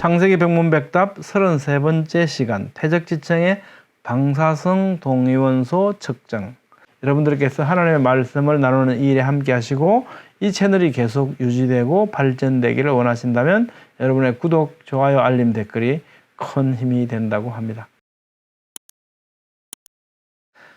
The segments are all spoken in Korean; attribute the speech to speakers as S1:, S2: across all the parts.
S1: 창세기 백문백답 33번째 시간 퇴적지층의 방사성 동위원소 측정. 여러분들께서 하나님의 말씀을 나누는 이 일에 함께 하시고 이 채널이 계속 유지되고 발전되기를 원하신다면 여러분의 구독, 좋아요, 알림, 댓글이 큰 힘이 된다고 합니다.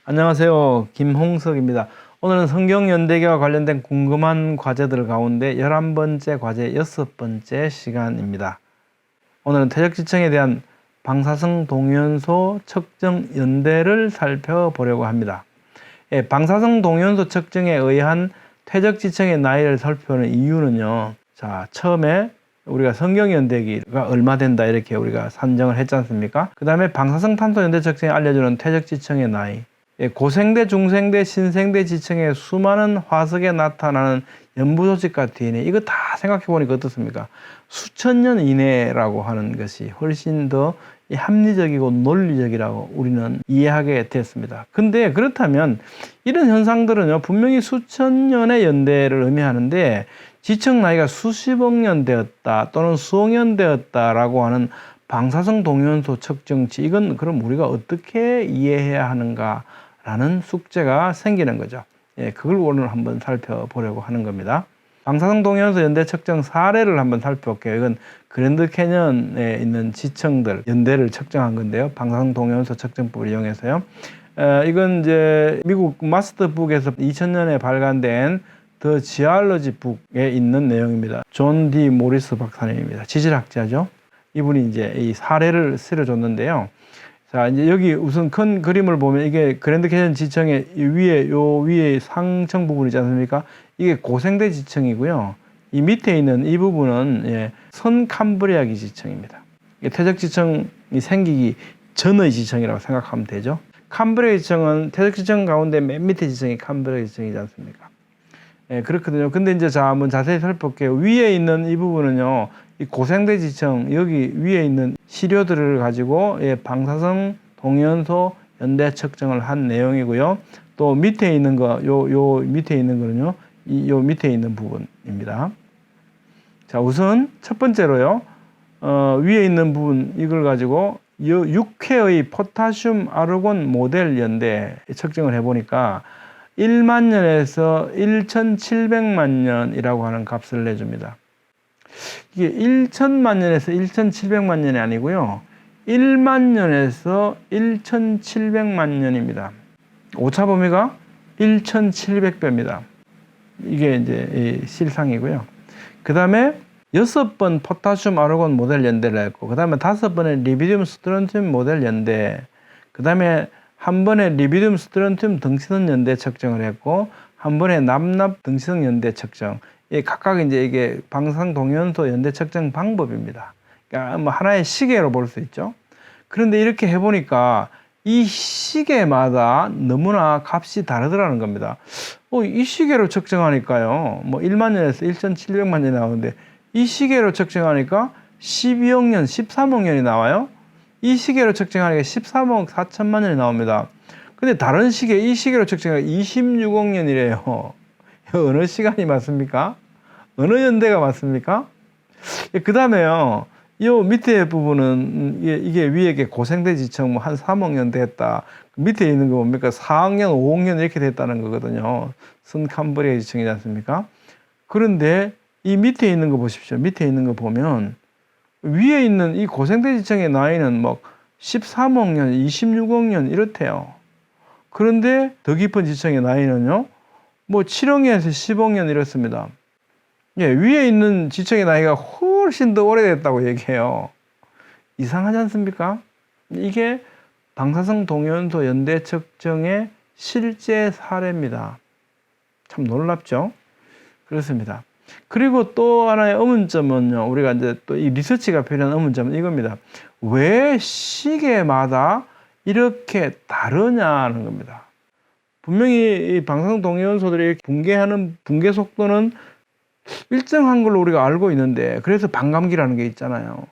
S1: 안녕하세요. 김홍석입니다. 오늘은 성경연대기와 관련된 궁금한 과제들 가운데 11번째 과제 6번째 시간입니다. 오늘은 퇴적지층에 대한 방사성 동위원소 측정 연대를 살펴보려고 합니다. 방사성 동위원소 측정에 의한 퇴적지층의 나이를 살펴보는 이유는요. 자, 처음에 우리가 성경연대기가 얼마 된다 이렇게 우리가 산정을 했지 않습니까? 그 다음에 방사성 탄소 연대 측정에 알려주는 퇴적지층의 나이, 고생대, 중생대, 신생대 지층의 수많은 화석에 나타나는 연부조직과 DNA, 이거 다 생각해 보니까 어떻습니까? 수천 년 이내라고 하는 것이 훨씬 더 합리적이고 논리적이라고 우리는 이해하게 됐습니다. 근데 그렇다면 이런 현상들은요, 분명히 수천 년의 연대를 의미하는데 지층 나이가 수십억 년 되었다 또는 수억 년 되었다라고 하는 방사성 동위원소 측정치, 이건 그럼 우리가 어떻게 이해해야 하는가라는 숙제가 생기는 거죠. 그걸 오늘 한번 살펴보려고 하는 겁니다. 방사성 동위원소 연대 측정 사례를 한번 살펴볼게요. 이건 그랜드 캐년에 있는 지층들 연대를 측정한 건데요. 방사성 동위원소 측정법을 이용해서요. 이건 이제 미국 마스터북에서 2000년에 발간된 더 지알러지 북에 있는 내용입니다. 존 디 모리스 박사님입니다. 지질학자죠. 이분이 이제 이 사례를 실어줬는데요. 자, 이제 여기 우선 큰 그림을 보면 이게 그랜드 캐년 지층의 위에 상층 부분이지 않습니까? 이게 고생대 지층이고요. 이 밑에 있는 이 부분은 선 캄브리아기 지층입니다. 퇴적 지층이 생기기 전의 지층이라고 생각하면 되죠. 캄브리아 지층은 퇴적 지층 가운데 맨 밑에 지층이 캄브리아 지층이지 않습니까? 그렇거든요. 근데 이제 자, 한번 자세히 살펴볼게요. 위에 있는 이 부분은요, 이 고생대 지층, 여기 위에 있는 시료들을 가지고 방사성 동위원소 연대 측정을 한 내용이고요. 또 밑에 있는 거, 요 밑에 있는 거는요, 요 밑에 있는 부분입니다. 자, 우선 첫 번째로요, 위에 있는 부분, 이걸 가지고 6회의 포타슘 아르곤 모델 연대 측정을 해보니까 1만 년에서 1700만 년이라고 하는 값을 내줍니다. 이게 1000만 년에서 1700만 년이 아니고요. 1만 년에서 1700만 년입니다. 오차 범위가 1700배입니다. 이게 이제 실상이고요. 그 다음에 6번 포타슘 아르곤 모델 연대를 했고, 그 다음에 5번의 리비듐 스트론튬 모델 연대, 그 다음에 한 번에 리비듐 스트론튬 등시성 연대 측정을 했고, 한 번에 납납 등시성 연대 측정. 각각 이제 이게 방사성 동위원소 연대 측정 방법입니다. 그러니까 뭐 하나의 시계로 볼 수 있죠. 그런데 이렇게 해보니까 이 시계마다 너무나 값이 다르더라는 겁니다. 이 시계로 측정하니까요, 뭐 1만 년에서 1700만 년이 나오는데 이 시계로 측정하니까 12억 년, 13억 년이 나와요. 이 시계로 측정하니까 13억 4천만 년이 나옵니다. 근데 다른 시계, 이 시계로 측정하니까 26억 년이래요. 어느 시간이 맞습니까? 어느 연대가 맞습니까? 그 다음에요, 이 밑에 부분은 이게 위에 고생대 지층 뭐 한 3억 년 됐다. 밑에 있는 거 뭡니까? 4억 년, 5억 년 이렇게 됐다는 거거든요. 선 캄브리아 지층이지 않습니까? 그런데 이 밑에 있는 거 보십시오. 밑에 있는 거 보면 위에 있는 이 고생대 지층의 나이는 뭐 13억 년, 26억 년 이렇대요. 그런데 더 깊은 지층의 나이는요, 뭐 7억 년에서 10억 년 이렇습니다. 위에 있는 지층의 나이가 훨씬 더 오래됐다고 얘기해요. 이상하지 않습니까? 이게 방사성 동위원소 연대 측정의 실제 사례입니다. 참 놀랍죠? 그렇습니다. 그리고 또 하나의 의문점은요, 우리가 이제 또 이 리서치가 필요한 의문점은 이겁니다. 왜 시계마다 이렇게 다르냐는 겁니다. 분명히 이 방사성 동위원소들이 붕괴하는 붕괴 속도는 일정한 걸로 우리가 알고 있는데, 그래서 반감기라는 게 있잖아요.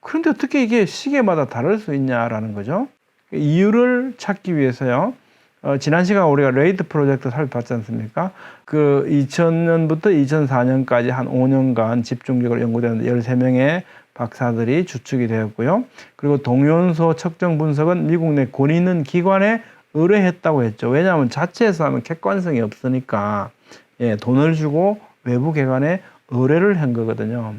S1: 그런데 어떻게 이게 시계마다 다를 수 있냐라는 거죠. 이유를 찾기 위해서요, 지난 시간 우리가 레이트 프로젝트 살펴봤지 않습니까? 그 2000년부터 2004년까지 한 5년간 집중적으로 연구되는 13명의 박사들이 주축이 되었고요. 그리고 동위원소 측정 분석은 미국 내 권위 있는 기관에 의뢰했다고 했죠. 왜냐하면 자체에서 하면 객관성이 없으니까 돈을 주고 외부 기관에 의뢰를 한 거거든요.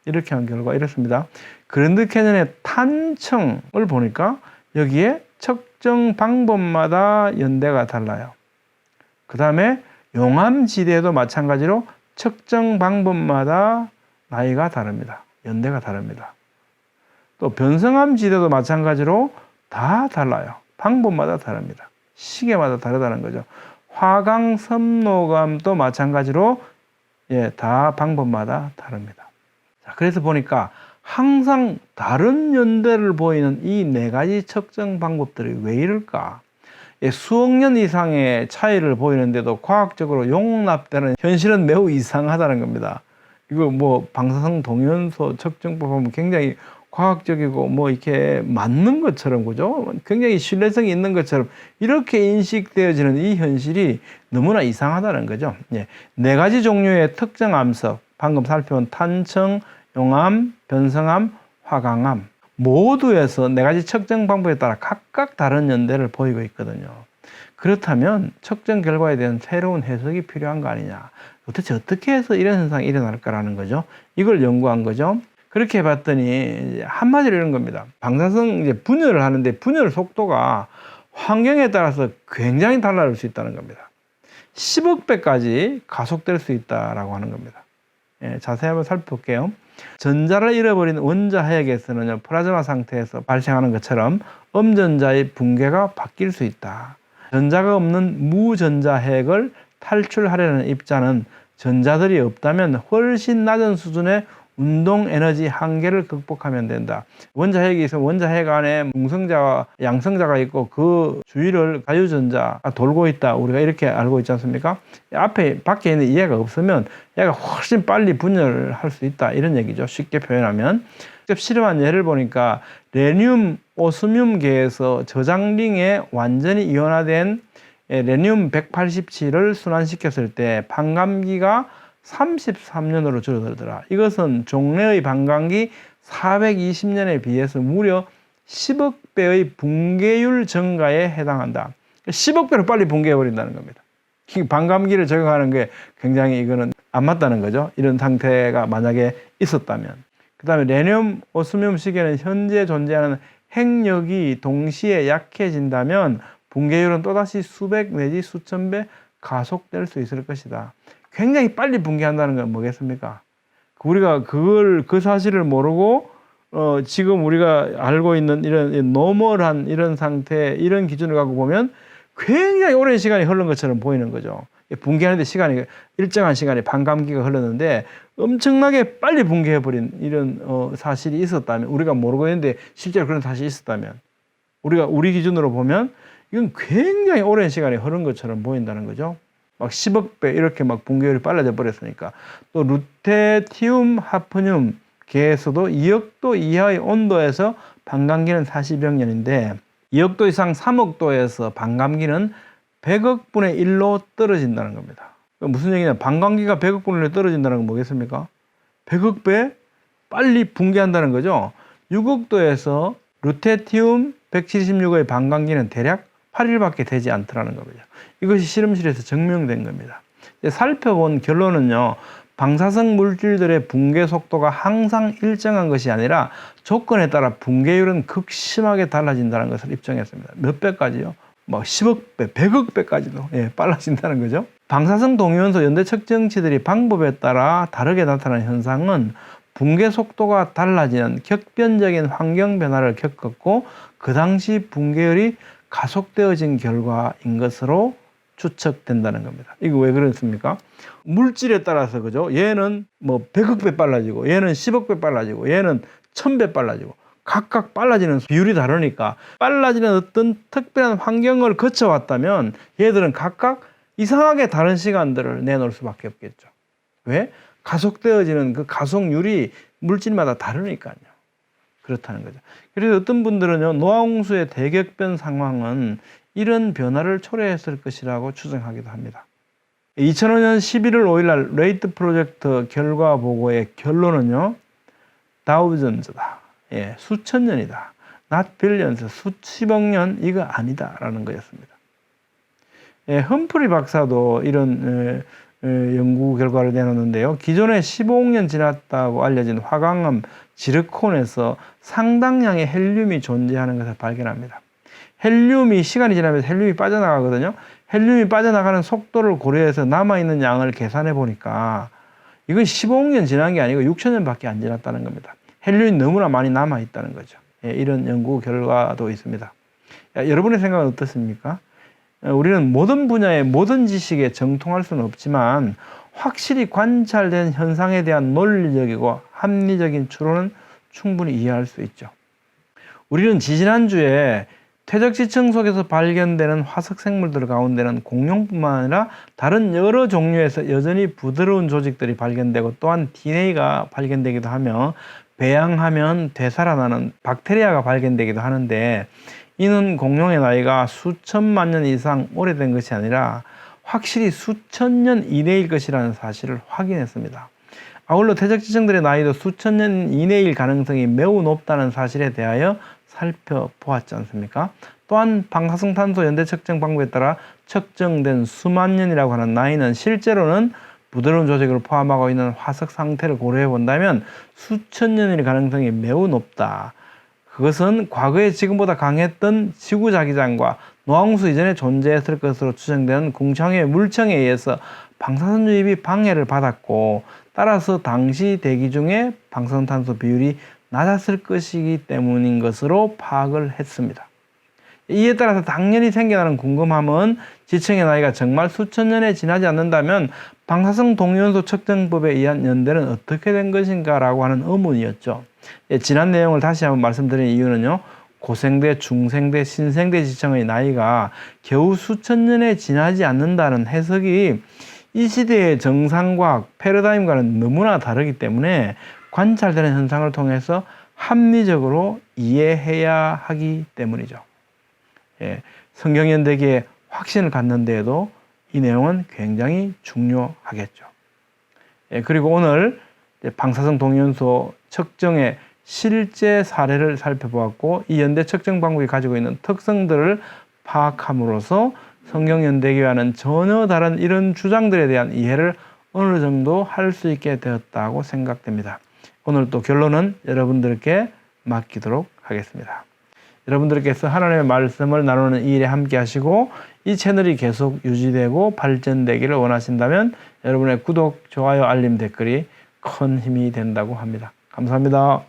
S1: 이렇게 한 결과 이렇습니다. 그랜드 캐년의 탄청을 보니까 여기에 측정 방법마다 연대가 달라요. 그 다음에 용암지대도 마찬가지로 측정 방법마다 나이가 다릅니다. 연대가 다릅니다. 또 변성암지대도 마찬가지로 다 달라요. 방법마다 다릅니다. 시계마다 다르다는 거죠. 화강섬노감도 마찬가지로 다 방법마다 다릅니다. 자, 그래서 보니까 항상 다른 연대를 보이는 이 네 가지 측정 방법들이 왜 이럴까? 수억 년 이상의 차이를 보이는데도 과학적으로 용납되는 현실은 매우 이상하다는 겁니다. 이거 뭐 방사성 동위원소 측정법 하면 굉장히 과학적이고 이렇게 맞는 것처럼, 그죠? 굉장히 신뢰성이 있는 것처럼 이렇게 인식되어지는 이 현실이 너무나 이상하다는 거죠. 네 가지 종류의 특정 암석, 방금 살펴본 탄청, 용암, 변성암, 화강암 모두에서 네 가지 측정 방법에 따라 각각 다른 연대를 보이고 있거든요. 그렇다면 측정 결과에 대한 새로운 해석이 필요한 거 아니냐. 도대체 어떻게 해서 이런 현상이 일어날까라는 거죠. 이걸 연구한 거죠. 그렇게 해봤더니 한마디로 이런 겁니다. 방사성 분열을 하는데 분열 속도가 환경에 따라서 굉장히 달라질 수 있다는 겁니다. 10억 배까지 가속될 수 있다라고 하는 겁니다. 자세히 한번 살펴볼게요. 전자를 잃어버린 원자 핵에서는 플라즈마 상태에서 발생하는 것처럼 음전자의 붕괴가 바뀔 수 있다. 전자가 없는 무전자 핵을 탈출하려는 입자는 전자들이 없다면 훨씬 낮은 수준의 운동 에너지 한계를 극복하면 된다. 원자 핵이 있으면 원자 핵 안에 중성자와 양성자가 있고 그 주위를 가유전자가 돌고 있다. 우리가 이렇게 알고 있지 않습니까? 밖에 있는 이 애가 없으면 얘가 훨씬 빨리 분열할 수 있다. 이런 얘기죠. 쉽게 표현하면. 직접 실험한 예를 보니까 레늄 오스뮴계에서 저장링에 완전히 이온화된 레늄 187을 순환시켰을 때 반감기가 33년으로 줄어들더라. 이것은 종래의 반감기 420년에 비해서 무려 10억 배의 붕괴율 증가에 해당한다. 10억 배로 빨리 붕괴해버린다는 겁니다. 반감기를 적용하는 게 굉장히 이거는 안 맞다는 거죠. 이런 상태가 만약에 있었다면. 그 다음에 레늄 오스뮴 시계는 현재 존재하는 핵력이 동시에 약해진다면 붕괴율은 또다시 수백 내지 수천 배 가속될 수 있을 것이다. 굉장히 빨리 붕괴한다는 건 뭐겠습니까? 우리가 그 사실을 모르고 지금 우리가 알고 있는 이런 노멀한 이런 상태, 이런 기준을 갖고 보면 굉장히 오랜 시간이 흐른 것처럼 보이는 거죠. 붕괴하는데 일정한 시간이 반감기가 흘렀는데 엄청나게 빨리 붕괴해버린 이런 사실이 있었다면, 우리가 모르고 있는데 실제로 그런 사실이 있었다면, 우리 기준으로 보면 이건 굉장히 오랜 시간이 흐른 것처럼 보인다는 거죠. 막 10억 배 이렇게 막 붕괴율이 빨라져 버렸으니까. 또 루테늄 하프늄 계에서도 2억 도 이하의 온도에서 반감기는 40여 년인데 2억 도 이상 3억 도에서 반감기는 100억 분의 1로 떨어진다는 겁니다. 무슨 얘기냐? 반감기가 100억 분의 1로 떨어진다는 건 뭐겠습니까? 100억 배 빨리 붕괴한다는 거죠. 6억 도에서 루테늄 176의 반감기는 대략 8일밖에 되지 않더라는 겁니다. 이것이 실험실에서 증명된 겁니다. 살펴본 결론은요, 방사성 물질들의 붕괴 속도가 항상 일정한 것이 아니라 조건에 따라 붕괴율은 극심하게 달라진다는 것을 입증했습니다. 몇 배까지요? 막 10억 배, 100억 배까지도 빨라진다는 거죠. 방사성 동위원소 연대 측정치들이 방법에 따라 다르게 나타나는 현상은 붕괴 속도가 달라지는 격변적인 환경 변화를 겪었고 그 당시 붕괴율이 가속되어진 결과인 것으로 추측된다는 겁니다. 이거 왜 그렇습니까? 물질에 따라서, 그죠? 얘는 100억 배 빨라지고, 얘는 10억 배 빨라지고, 얘는 1000배 빨라지고, 각각 빨라지는 비율이 다르니까 빨라지는 어떤 특별한 환경을 거쳐왔다면 얘들은 각각 이상하게 다른 시간들을 내놓을 수밖에 없겠죠. 왜? 가속되어지는 그 가속률이 물질마다 다르니까요. 그렇다는 거죠. 그래서 어떤 분들은요, 노아홍수의 대격변 상황은 이런 변화를 초래했을 것이라고 추정하기도 합니다. 2005년 11월 5일 날 레이트 프로젝트 결과 보고의 결론은요. thousands다. 수천 년이다. not billions, 수십억 년 이거 아니다라는 거였습니다. 험프리 박사도 이런 연구 결과를 내놓는데요. 기존에 15억 년 지났다고 알려진 화강암 지르콘에서 상당량의 헬륨이 존재하는 것을 발견합니다. 헬륨이 시간이 지나면서 헬륨이 빠져나가거든요. 헬륨이 빠져나가는 속도를 고려해서 남아있는 양을 계산해 보니까 이건 15억 년 지난 게 아니고 6천 년밖에 안 지났다는 겁니다. 헬륨이 너무나 많이 남아있다는 거죠. 이런 연구 결과도 있습니다. 여러분의 생각은 어떻습니까? 우리는 모든 분야의 모든 지식에 정통할 수는 없지만 확실히 관찰된 현상에 대한 논리적이고 합리적인 추론은 충분히 이해할 수 있죠. 우리는 지지난주에 퇴적지층 속에서 발견되는 화석 생물들 가운데는 공룡뿐만 아니라 다른 여러 종류에서 여전히 부드러운 조직들이 발견되고 또한 DNA가 발견되기도 하며 배양하면 되살아나는 박테리아가 발견되기도 하는데 이는 공룡의 나이가 수천만 년 이상 오래된 것이 아니라 확실히 수천 년 이내일 것이라는 사실을 확인했습니다. 아울러 퇴적지층들의 나이도 수천 년 이내일 가능성이 매우 높다는 사실에 대하여 살펴보았지 않습니까? 또한 방사성탄소 연대 측정 방법에 따라 측정된 수만 년이라고 하는 나이는 실제로는 부드러운 조직을 포함하고 있는 화석 상태를 고려해 본다면 수천 년일 가능성이 매우 높다. 그것은 과거에 지금보다 강했던 지구자기장과 노항수 이전에 존재했을 것으로 추정되는 궁창의 물청에 의해서 방사선 유입이 방해를 받았고 따라서 당시 대기 중에 방사선탄소 비율이 낮았을 것이기 때문인 것으로 파악을 했습니다. 이에 따라서 당연히 생겨나는 궁금함은 지층의 나이가 정말 수천 년에 지나지 않는다면 방사성 동위원소 측정법에 의한 연대는 어떻게 된 것인가 라고 하는 의문이었죠. 지난 내용을 다시 한번 말씀드린 이유는요. 고생대, 중생대, 신생대 지층의 나이가 겨우 수천 년에 지나지 않는다는 해석이 이 시대의 정상과학 패러다임과는 너무나 다르기 때문에 관찰되는 현상을 통해서 합리적으로 이해해야 하기 때문이죠. 성경연대기에 확신을 갖는 데에도 이 내용은 굉장히 중요하겠죠. 그리고 오늘 방사성 동위원소 측정의 실제 사례를 살펴보았고 이 연대 측정 방법이 가지고 있는 특성들을 파악함으로써 성경연대기와는 전혀 다른 이런 주장들에 대한 이해를 어느 정도 할 수 있게 되었다고 생각됩니다. 오늘 또 결론은 여러분들께 맡기도록 하겠습니다. 여러분들께서 하나님의 말씀을 나누는 이 일에 함께 하시고 이 채널이 계속 유지되고 발전되기를 원하신다면 여러분의 구독, 좋아요, 알림, 댓글이 큰 힘이 된다고 합니다. 감사합니다.